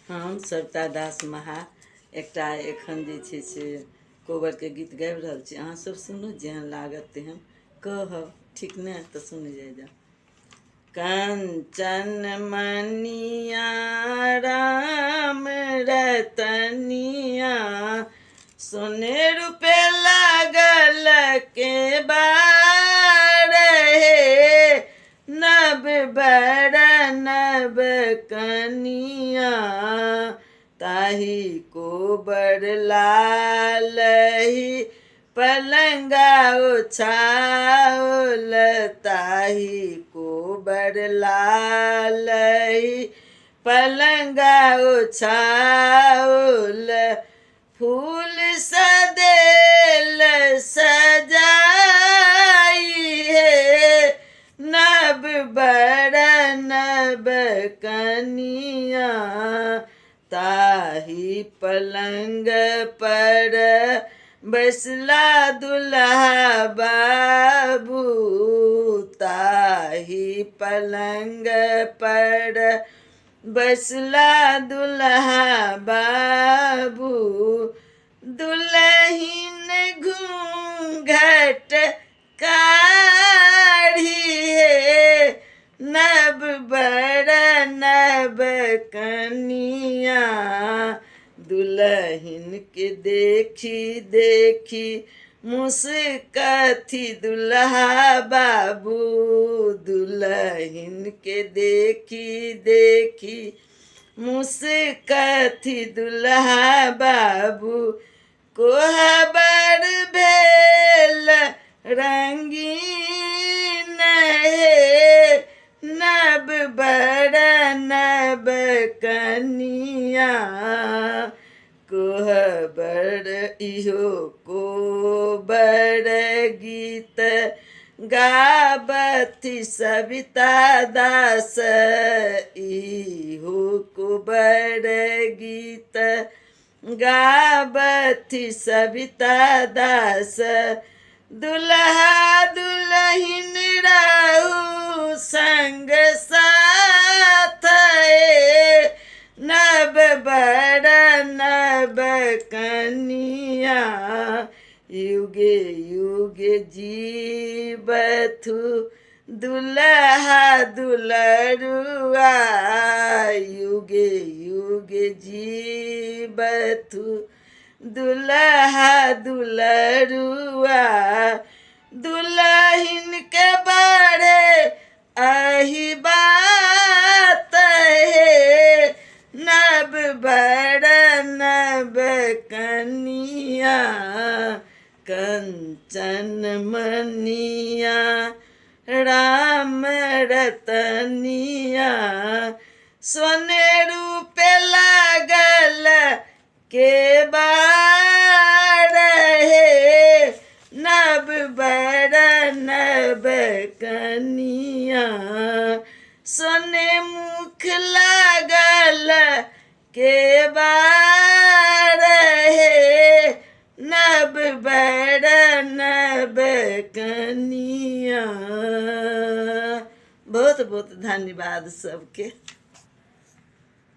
हम सविता दास महा एकटा एखन जे छै से कोबरके गीत गाबि रहल छी। अहाँ सब सुनू, जेहन लागत तेहन कहब, ठीक ने? तऽ सुन जा। कंचन मनिया राम रतनिया, सोने रुपए लागल के बार हे, नब बर नब कनिया, ताही कोबर लालही पलंगा उछाओल, ताही कोबर लालही पलंगा उछाओल, फूल सदेल सजाई है, नब बर नब कनिया, ताही पलंग पर बैसला दुल्हा बाबू, ताही पलंग पर बैसला दुल्हा बाबू, दुल्हन घूंघट काढ़ी है, नब बर नब कनिया, दुल्हन के देखी देखी मुस्कथी दुल्हा बाबू, दुल्हन के देखी देखी मुस्कथी दुल्हा बाबू, कोहबर भेल रंगीन है, नब बर नब कनिया, कोहबर इहो कोबर गीत गाबथि सविता दास, इहो कोबर गीत गाबथि सविता दास, दुल्हा दुल्हन रहू संग साथ, नब बर नब कनिया, युगे युगे जीवथु दुल्हा दुल्हरुआ, युगे युगे जीवथु दुल्हा दुल्हरुआ, दुल्हन के बारे अही बात है, नब बर नब कनिया, कंचन मनिया राम रतनिया, सोने रूपे लागल के बार हे, नब बर नब कनिया, सोने मुख लागल के बार हे, नब बर नब कनिया। बहुत बहुत धन्यवाद सबके।